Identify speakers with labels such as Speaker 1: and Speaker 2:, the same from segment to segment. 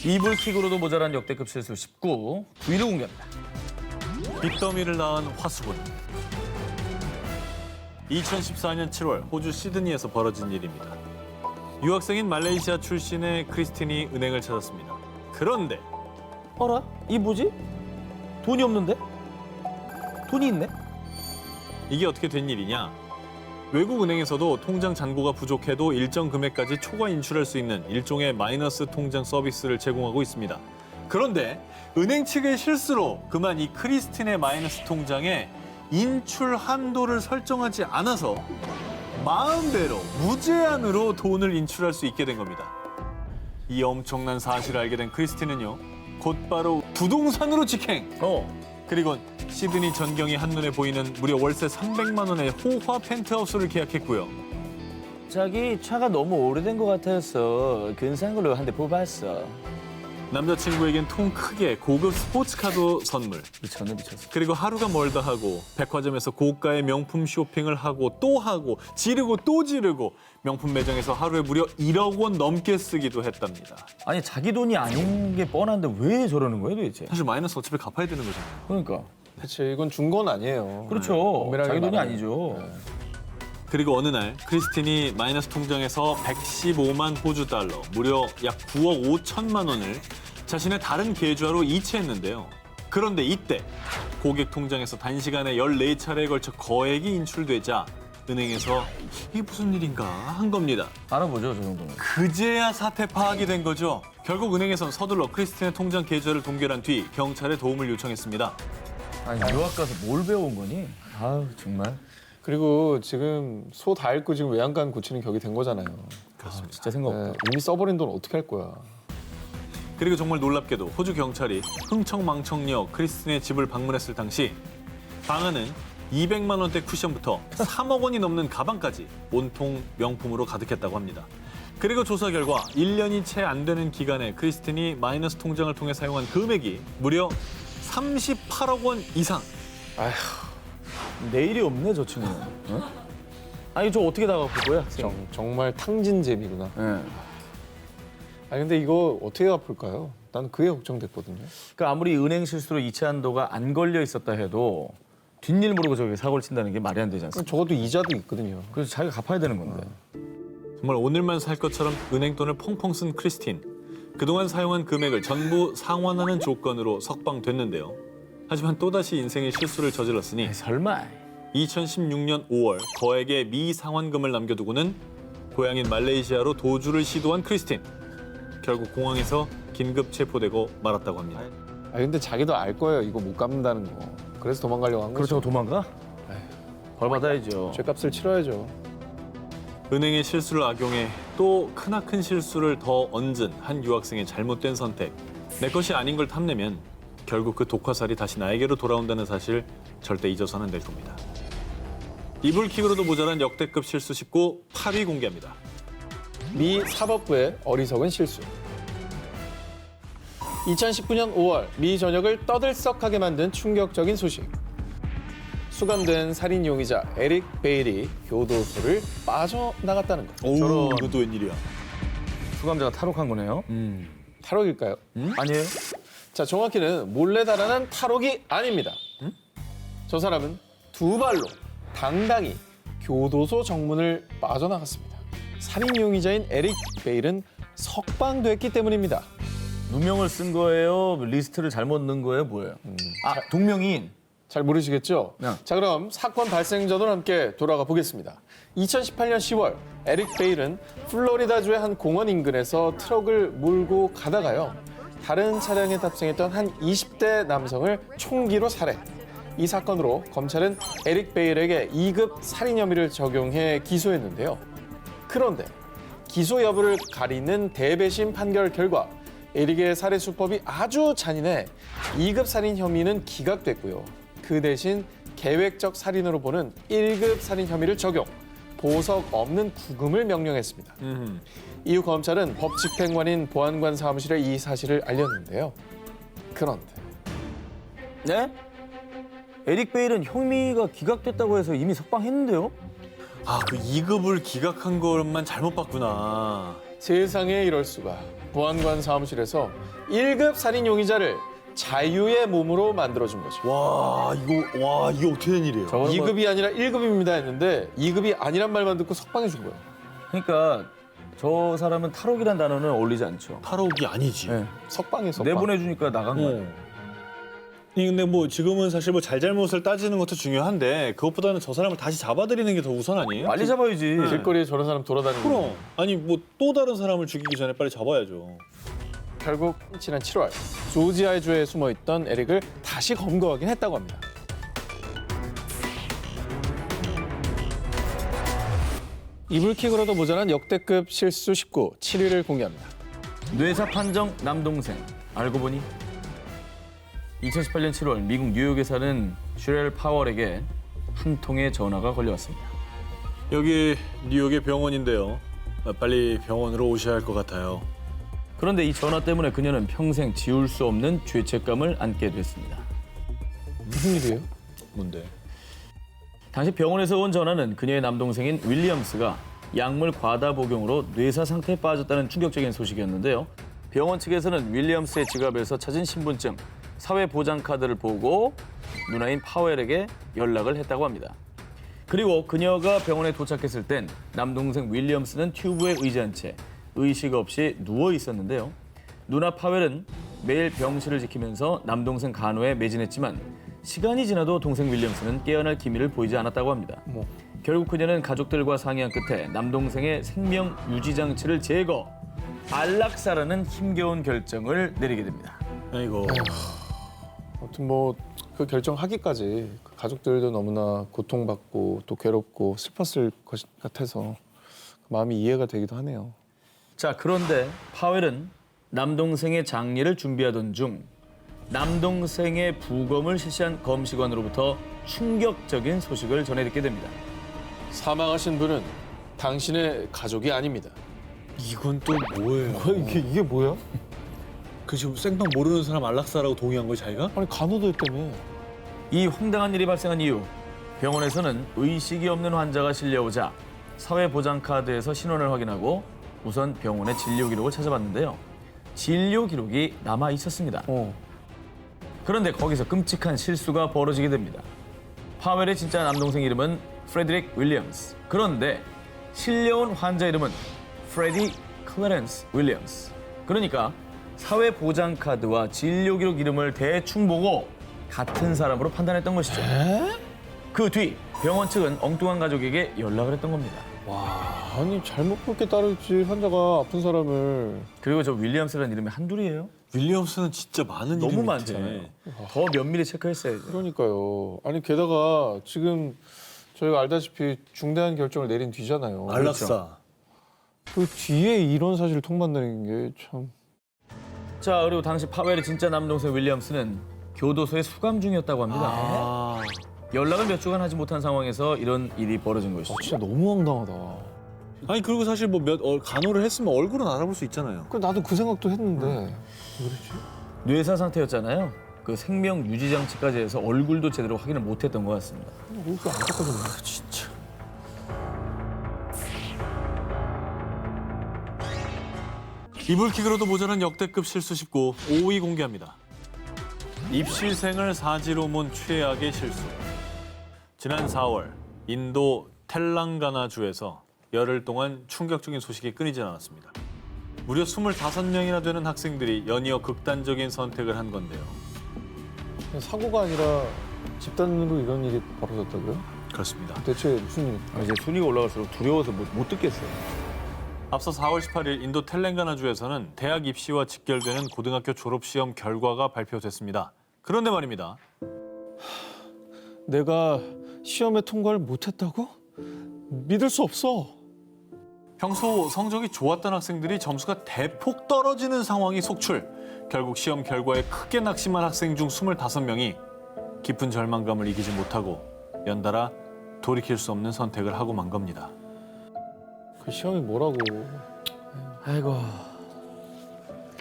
Speaker 1: 이불킥으로도 모자란 역대급 실수 19, 9위를 공개합니다.
Speaker 2: 빚더미를 낳은 화수분. 2014년 7월 호주 시드니에서 벌어진 일입니다. 유학생인 말레이시아 출신의 크리스틴이 은행을 찾았습니다. 그런데
Speaker 1: 어라? 이 뭐지? 돈이 없는데? 돈이 있네?
Speaker 2: 이게 어떻게 된 일이냐? 외국 은행에서도 통장 잔고가 부족해도 일정 금액까지 초과 인출할 수 있는 일종의 마이너스 통장 서비스를 제공하고 있습니다. 그런데 은행 측의 실수로 그만 이 크리스틴의 마이너스 통장에 인출 한도를 설정하지 않아서 마음대로 무제한으로 돈을 인출할 수 있게 된 겁니다. 이 엄청난 사실을 알게 된 크리스틴은요, 곧바로 부동산으로 직행. 그리고 시드니 전경이 한눈에 보이는 무려 월세 300만 원의 호화 펜트하우스를 계약했고요.
Speaker 1: 자기 차가 너무 오래된 것 같아서 근사한 걸로 한 대 뽑았어.
Speaker 2: 남자친구에겐 통 크게 고급 스포츠카도 선물.
Speaker 1: 미쳤네 미쳤어.
Speaker 2: 그리고 하루가 멀다 하고 백화점에서 고가의 명품 쇼핑을 하고 또 하고 지르고 또 지르고 명품 매장에서 하루에 무려 1억 원 넘게 쓰기도 했답니다.
Speaker 1: 아니 자기 돈이 아닌 게 뻔한데 왜 저러는 거예요 도대체?
Speaker 2: 사실 마이너스 어차피 갚아야 되는 거잖아요.
Speaker 1: 그러니까.
Speaker 3: 그렇지, 이건 준 건 아니에요.
Speaker 1: 그렇죠.
Speaker 3: 엄밀하게
Speaker 1: 자기 돈이
Speaker 3: 말하면.
Speaker 1: 아니죠.
Speaker 2: 그리고 어느 날 크리스틴이 마이너스 통장에서 115만 호주 달러, 무려 약 9억 5천만 원을 자신의 다른 계좌로 이체했는데요. 그런데 이때 고객 통장에서 단시간에 14차례에 걸쳐 거액이 인출되자 은행에서 이게 무슨 일인가 한 겁니다.
Speaker 1: 알아보죠 저 정도면.
Speaker 2: 그제야 사태 파악이 된 거죠. 결국 은행에선 서둘러 크리스틴의 통장 계좌를 동결한 뒤 경찰에 도움을 요청했습니다.
Speaker 1: 아니 유학 가서 뭘 배워온 거니? 아우 정말.
Speaker 3: 그리고 지금 소 다 잃고 지금 외양간 고치는 격이 된 거잖아요.
Speaker 2: 그렇습니다.
Speaker 1: 진짜 생각 없다.
Speaker 3: 이미 써버린 돈 어떻게 할 거야.
Speaker 2: 그리고 정말 놀랍게도 호주 경찰이 흥청망청역 크리스틴의 집을 방문했을 당시 방 안은 200만 원대 쿠션부터 3억 원이 넘는 가방까지 온통 명품으로 가득했다고 합니다. 그리고 조사 결과 1년이 채 안 되는 기간에 크리스틴이 마이너스 통장을 통해 사용한 금액이 무려 38억 원 이상.
Speaker 3: 아휴,
Speaker 1: 내일이 없네 저 친구는. 어? 아니 저 어떻게 다 갚을 거야? 학생?
Speaker 3: 정말 탕진잼이구나.
Speaker 1: 예.
Speaker 3: 아니 근데 이거 어떻게 갚을까요? 난 그게 걱정됐거든요.
Speaker 1: 그러니까 아무리 은행 실수로 이체 한도가 안 걸려 있었다 해도 뒷일 모르고 저기 사고를 친다는 게 말이 안 되지 않습니까?
Speaker 3: 적어도 이자도 있거든요.
Speaker 1: 그래서 자기가 갚아야 되는 건데.
Speaker 2: 정말 오늘만 살 것처럼 은행 돈을 펑펑 쓴 크리스틴. 그동안 사용한 금액을 전부 상환하는 조건으로 석방됐는데요. 하지만 또다시 인생의 실수를 저질렀으니
Speaker 1: 에이, 설마.
Speaker 2: 2016년 5월 거액의 미상환금을 남겨두고는 고향인 말레이시아로 도주를 시도한 크리스틴. 결국 공항에서 긴급 체포되고 말았다고 합니다.
Speaker 3: 아 근데 자기도 알 거예요. 이거 못 갚는다는 거. 그래서 도망가려고 한 거죠.
Speaker 1: 그렇다고 도망가? 벌 받아야죠.
Speaker 3: 죄값을 치러야죠.
Speaker 2: 은행의 실수를 악용해 또 크나큰 실수를 더 얹은 한 유학생의 잘못된 선택. 내 것이 아닌 걸 탐내면 결국 그 독화살이 다시 나에게로 돌아온다는 사실 절대 잊어서는 안 될 겁니다. 이불킥으로도 모자란 역대급 실수 19, 8위 공개합니다.
Speaker 3: 미 사법부의 어리석은 실수. 2019년 5월 미 전역을 떠들썩하게 만든 충격적인 소식. 수감된 살인 용의자 에릭 베일이 교도소를 빠져나갔다는 것.
Speaker 2: 오, 이것도 웬일이야.
Speaker 1: 수감자가 탈옥한 거네요.
Speaker 3: 탈옥일까요?
Speaker 1: 아니에요?
Speaker 3: 자, 정확히는 몰래 달아난 탈옥이 아닙니다. 저 사람은 두 발로 당당히 교도소 정문을 빠져나갔습니다. 살인 용의자인 에릭 베일은 석방됐기 때문입니다.
Speaker 1: 누명을 쓴 거예요? 리스트를 잘못 넣은 거예요? 뭐예요? 아 동명이인.
Speaker 3: 잘 모르시겠죠?
Speaker 1: 네.
Speaker 3: 자, 그럼 사건 발생 전으로 함께 돌아가 보겠습니다. 2018년 10월 에릭 베일은 플로리다주의 한 공원 인근에서 트럭을 몰고 가다가요. 다른 차량에 탑승했던 한 20대 남성을 총기로 살해. 이 사건으로 검찰은 에릭 베일에게 2급 살인 혐의를 적용해 기소했는데요. 그런데 기소 여부를 가리는 대배심 판결 결과 에릭의 살해 수법이 아주 잔인해 2급 살인 혐의는 기각됐고요. 그 대신 계획적 살인으로 보는 1급 살인 혐의를 적용, 보석 없는 구금을 명령했습니다. 이후 검찰은 법 집행관인 보안관 사무실에 이 사실을 알렸는데요. 그런데
Speaker 1: 네? 에릭 베일은 혐의가 기각됐다고 해서 이미 석방했는데요?
Speaker 2: 아, 그 2급을 기각한 것만 잘못 봤구나.
Speaker 3: 세상에 이럴 수가. 보안관 사무실에서 1급 살인 용의자를 자유의 몸으로 만들어준 거죠.
Speaker 2: 와, 이거 어떻게 된 일이에요?
Speaker 3: 2급이 아니라 1급입니다 했는데 2급이 아니란 말만 듣고 석방해 준 거예요.
Speaker 1: 그러니까 저 사람은 탈옥이란 단어는 어울리지 않죠.
Speaker 2: 탈옥이 아니지.
Speaker 1: 네.
Speaker 3: 석방.
Speaker 1: 내보내주니까 나간 거예요.
Speaker 2: 근데 뭐 지금은 사실 뭐 잘잘못을 따지는 것도 중요한데 그것보다는 저 사람을 다시 잡아들이는 게 더 우선 아니에요?
Speaker 1: 빨리 잡아야지.
Speaker 3: 길거리에 저런 사람 돌아다니는 거.
Speaker 2: 그럼. 아니 뭐 또 다른 사람을 죽이기 전에 빨리 잡아야죠.
Speaker 3: 결국 지난 7월 조지아주에 숨어있던 에릭을 다시 검거하긴 했다고 합니다. 이불킥으로도 모자란 역대급 실수 19, 7위를 공개합니다.
Speaker 1: 뇌사 판정 남동생. 알고 보니 2018년 7월 미국 뉴욕에 사는 슈렐 파월에게 한 통의 전화가 걸려왔습니다.
Speaker 2: 여기 뉴욕의 병원인데요. 빨리 병원으로 오셔야 할 것 같아요.
Speaker 1: 그런데 이 전화 때문에 그녀는 평생 지울 수 없는 죄책감을 안게 됐습니다.
Speaker 3: 무슨 일이에요?
Speaker 2: 뭔데?
Speaker 1: 당시 병원에서 온 전화는 그녀의 남동생인 윌리엄스가 약물 과다 복용으로 뇌사 상태에 빠졌다는 충격적인 소식이었는데요. 병원 측에서는 윌리엄스의 지갑에서 찾은 신분증, 사회보장카드를 보고 누나인 파웰에게 연락을 했다고 합니다. 그리고 그녀가 병원에 도착했을 땐 남동생 윌리엄스는 튜브에 의지한 채 의식 없이 누워 있었는데요. 누나 파웰은 매일 병실을 지키면서 남동생 간호에 매진했지만 시간이 지나도 동생 윌리엄스는 깨어날 기미를 보이지 않았다고 합니다. 결국 그녀는 가족들과 상의한 끝에 남동생의 생명 유지 장치를 제거, 안락사라는 힘겨운 결정을 내리게 됩니다.
Speaker 2: 아이고.
Speaker 3: 아무튼 뭐 그 결정하기까지 그 가족들도 너무나 고통받고 또 괴롭고 슬펐을 것 같아서 그 마음이 이해가 되기도 하네요.
Speaker 1: 자, 그런데 파웰은 남동생의 장례를 준비하던 중 남동생의 부검을 실시한 검시관으로부터 충격적인 소식을 전해 듣게 됩니다.
Speaker 3: 사망하신 분은 당신의 가족이 아닙니다.
Speaker 2: 이건 또 뭐예요?
Speaker 3: 이게 뭐야?
Speaker 2: 그 지금 생판 모르는 사람 안락사라고 동의한 거야 자기가?
Speaker 3: 아니 간호도 했다며.
Speaker 1: 이 황당한 일이 발생한 이후 병원에서는 의식이 없는 환자가 실려오자 사회보장카드에서 신원을 확인하고 우선 병원의 진료 기록을 찾아봤는데요. 진료 기록이 남아 있었습니다. 그런데 거기서 끔찍한 실수가 벌어지게 됩니다. 파웰의 진짜 남동생 이름은 프레드릭 윌리엄스. 그런데 실려온 환자 이름은 프레디 클래런스 윌리엄스. 그러니까 사회보장카드와 진료 기록 이름을 대충 보고 같은 사람으로 판단했던 것이죠. 그 뒤 병원 측은 엉뚱한 가족에게 연락을 했던 겁니다.
Speaker 3: 아니 잘못 볼 게 따르지 환자가 아픈 사람을.
Speaker 1: 그리고 저 윌리엄스라는 이름이 한둘이에요?
Speaker 2: 윌리엄스는 진짜 많은 이름이
Speaker 1: 너무
Speaker 2: 있대.
Speaker 1: 많잖아요. 더 면밀히 체크했어야죠.
Speaker 3: 그러니까요. 아니 게다가 지금 저희가 알다시피 중대한 결정을 내린 뒤잖아요.
Speaker 2: 안락사.
Speaker 3: 그 뒤에 이런 사실을 통보한다는 게 참.
Speaker 1: 자, 그리고 당시 파웰의 진짜 남동생 윌리엄스는 교도소에 수감 중이었다고 합니다.
Speaker 2: 아.
Speaker 1: 연락을 몇 주간 하지 못한 상황에서 이런 일이 벌어진 것이죠.
Speaker 3: 진짜 너무 황당하다.
Speaker 2: 아니 그리고 사실 뭐 간호를 했으면 얼굴은 알아볼 수 있잖아요.
Speaker 3: 그 나도 그 생각도 했는데 왜 그랬지?
Speaker 1: 뇌사 상태였잖아요. 그 생명 유지 장치까지 해서 얼굴도 제대로 확인을 못했던 것 같습니다.
Speaker 3: 얼굴 안 닦아줬네.
Speaker 2: 진짜. 이불킥으로도 모자란 역대급 실수 19, 5위 공개합니다. 입시생을 사지로 문 최악의 실수. 지난 4월 인도 텔랑가나주에서 열흘 동안 충격적인 소식이 끊이질 않았습니다. 무려 25명이나 되는 학생들이 연이어 극단적인 선택을 한 건데요.
Speaker 3: 사고가 아니라 집단으로 이런 일이 벌어졌다고요?
Speaker 2: 그렇습니다.
Speaker 3: 대체 무슨 일?
Speaker 1: 이제 순위가 올라갈수록 두려워서 못 듣겠어요.
Speaker 2: 앞서 4월 18일 인도 텔랭가나주에서는 대학 입시와 직결되는 고등학교 졸업시험 결과가 발표됐습니다. 그런데 말입니다.
Speaker 3: 내가 시험에 통과를 못했다고? 믿을 수 없어.
Speaker 2: 평소 성적이 좋았던 학생들이 점수가 대폭 떨어지는 상황이 속출. 결국 시험 결과에 크게 낙심한 학생 중 25명이 깊은 절망감을 이기지 못하고 연달아 돌이킬 수 없는 선택을 하고 만 겁니다.
Speaker 3: 그 시험이 뭐라고?
Speaker 1: 아이고.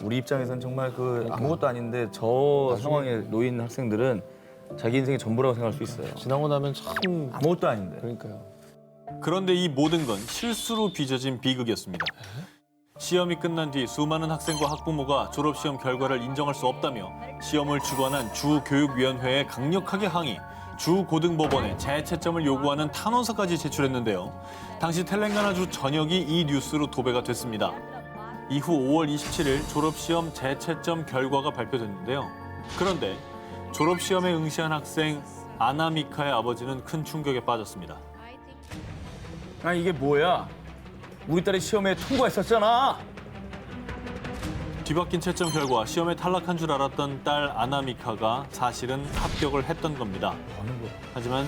Speaker 1: 우리 입장에선 정말 아무것도 아닌데 저 상황에 놓인 학생들은 자기 인생의 전부라고 생각할 수 있어요.
Speaker 3: 지나고 나면 참
Speaker 1: 아무것도 아닌데.
Speaker 3: 그러니까요.
Speaker 2: 그런데 이 모든 건 실수로 빚어진 비극이었습니다. 시험이 끝난 뒤 수많은 학생과 학부모가 졸업시험 결과를 인정할 수 없다며 시험을 주관한 주교육위원회에 강력하게 항의, 주고등법원에 재채점을 요구하는 탄원서까지 제출했는데요. 당시 텔렌가나주 전역이 이 뉴스로 도배가 됐습니다. 이후 5월 27일 졸업시험 재채점 결과가 발표됐는데요. 그런데 졸업시험에 응시한 학생 아나미카의 아버지는 큰 충격에 빠졌습니다.
Speaker 1: 아 이게 뭐야? 우리 딸이 시험에 통과했었잖아.
Speaker 2: 뒤바뀐 채점 결과 시험에 탈락한 줄 알았던 딸 아나미카가 사실은 합격을 했던 겁니다. 하지만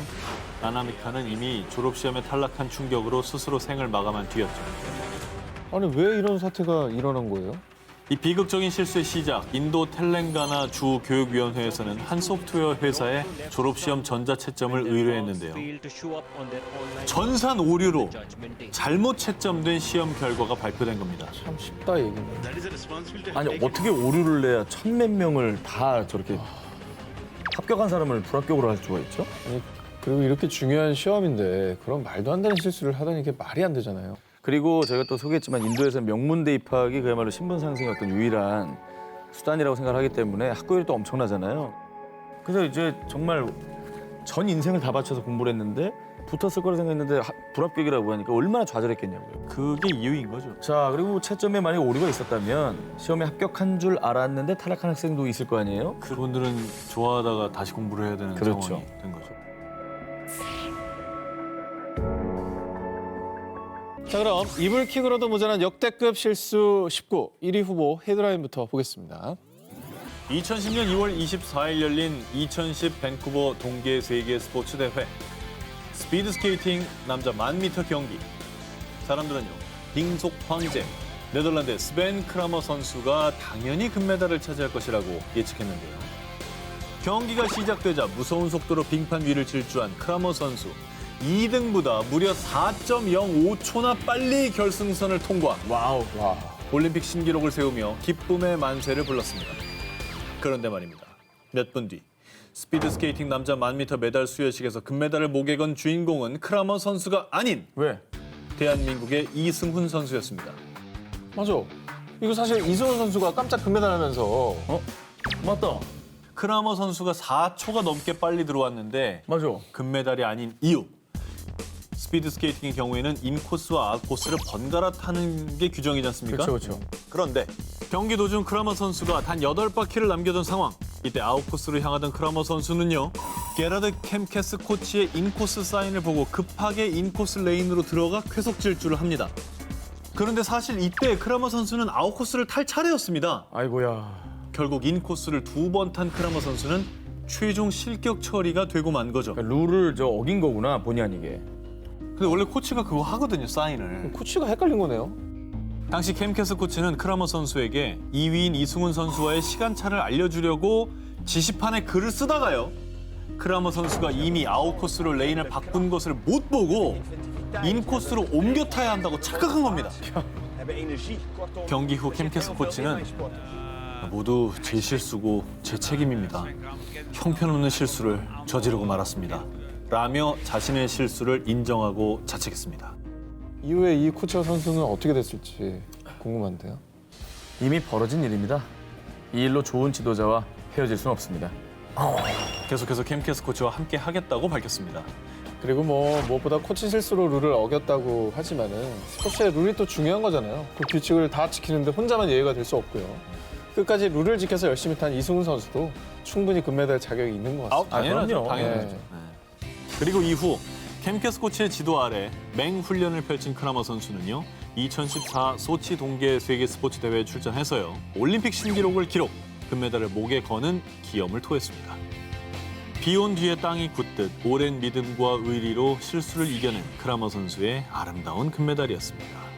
Speaker 2: 아나미카는 이미 졸업시험에 탈락한 충격으로 스스로 생을 마감한 뒤였죠.
Speaker 3: 아니 왜 이런 사태가 일어난 거예요?
Speaker 2: 이 비극적인 실수의 시작, 인도 텔렌가나 주 교육위원회에서는 한 소프트웨어 회사에 졸업시험 전자채점을 의뢰했는데요. 전산 오류로 잘못 채점된 시험 결과가 발표된 겁니다.
Speaker 3: 참 쉽다 얘기는.
Speaker 1: 아니 어떻게 오류를 내야 천몇 명을 다 저렇게 합격한 사람을 불합격으로 할 수가 있죠?
Speaker 3: 아니 그리고 이렇게 중요한 시험인데 그런 말도 안 되는 실수를 하다니 이게 말이 안 되잖아요.
Speaker 1: 그리고 저희가 또 소개했지만 인도에서 명문대 입학이 그야말로 신분 상승의 어떤 유일한 수단이라고 생각을 하기 때문에 학교율이 또 엄청나잖아요. 그래서 이제 정말 전 인생을 다 바쳐서 공부를 했는데 붙었을 거라 생각했는데 불합격이라고 하니까 얼마나 좌절했겠냐고요.
Speaker 2: 그게 이유인 거죠.
Speaker 1: 자, 그리고 채점에 만약 오류가 있었다면 시험에 합격한 줄 알았는데 탈락한 학생도 있을 거 아니에요?
Speaker 2: 그분들은 좋아하다가 다시 공부를 해야 되는
Speaker 1: 그렇죠.
Speaker 2: 상황이 된 거죠.
Speaker 3: 자 그럼 이불킥으로도 모자란 역대급 실수 19 1위 후보 헤드라인부터 보겠습니다.
Speaker 2: 2010년 2월 24일 열린 2010 밴쿠버 동계 세계 스포츠 대회 스피드 스케이팅 남자 1000m 경기. 사람들은요, 빙속 황제 네덜란드 스벤 크라머 선수가 당연히 금메달을 차지할 것이라고 예측했는데요. 경기가 시작되자 무서운 속도로 빙판 위를 질주한 크라머 선수. 2등보다 무려 4.05초나 빨리 결승선을 통과.
Speaker 1: 와우.
Speaker 3: 와.
Speaker 2: 올림픽 신기록을 세우며 기쁨의 만세를 불렀습니다. 그런데 말입니다. 몇 분 뒤 스피드 스케이팅 남자 1000m 메달 수여식에서 금메달을 목에 건 주인공은 크라머 선수가 아닌
Speaker 1: 왜?
Speaker 2: 대한민국의 이승훈 선수였습니다.
Speaker 3: 맞아. 이거 사실 이승훈 선수가 깜짝 금메달 하면서
Speaker 1: 맞다.
Speaker 2: 크라머 선수가 4초가 넘게 빨리 들어왔는데
Speaker 1: 맞아.
Speaker 2: 금메달이 아닌 이유. 스피드 스케이팅의 경우에는 인코스와 아웃코스를 번갈아 타는 게 규정이지 않습니까?
Speaker 3: 그렇죠.
Speaker 2: 그런데 경기 도중 크라머 선수가 단 8바퀴를 남겨둔 상황. 이때 아웃코스로 향하던 크라머 선수는요. 게라드 캠캐스 코치의 인코스 사인을 보고 급하게 인코스 레인으로 들어가 쾌속 질주를 합니다. 그런데 사실 이때 크라머 선수는 아웃코스를 탈 차례였습니다.
Speaker 1: 아이고야.
Speaker 2: 결국 인코스를 2번 탄 크라머 선수는 최종 실격 처리가 되고 만 거죠.
Speaker 1: 그러니까 룰을 어긴 거구나, 본의 아니게.
Speaker 2: 근데 원래 코치가 그거 하거든요, 사인을.
Speaker 3: 코치가 헷갈린 거네요.
Speaker 2: 당시 캠캐스 코치는 크라머 선수에게 2위인 이승훈 선수와의 시간차를 알려주려고 지시판에 글을 쓰다가요. 크라머 선수가 이미 아웃코스로 레인을 바꾼 것을 못 보고 인코스로 옮겨 타야 한다고 착각한 겁니다. 경기 후 캠캐스 코치는 모두 제 실수고 제 책임입니다. 형편없는 실수를 저지르고 말았습니다. 라며 자신의 실수를 인정하고 자책했습니다.
Speaker 3: 이후에 이 코치와 선수는 어떻게 됐을지 궁금한데요.
Speaker 1: 이미 벌어진 일입니다. 이 일로 좋은 지도자와 헤어질 수는 없습니다.
Speaker 2: 계속해서 캠캐스 코치와 함께 하겠다고 밝혔습니다.
Speaker 3: 그리고 무엇보다 코치 실수로 룰을 어겼다고 하지만은 스포츠의 룰이 또 중요한 거잖아요. 그 규칙을 다 지키는데 혼자만 예의가 될 수 없고요. 끝까지 룰을 지켜서 열심히 탄 이승훈 선수도 충분히 금메달 자격이 있는 것 같습니다.
Speaker 2: 당연하죠.
Speaker 1: 그럼요.
Speaker 2: 당연하죠.
Speaker 3: 네.
Speaker 2: 그리고 이후 캠캐스 코치의 지도 아래 맹훈련을 펼친 크라머 선수는요. 2014 소치 동계 세계 스포츠 대회에 출전해서요. 올림픽 신기록을 기록, 금메달을 목에 거는 기염을 토했습니다. 비온 뒤에 땅이 굳듯 오랜 믿음과 의리로 실수를 이겨낸 크라머 선수의 아름다운 금메달이었습니다.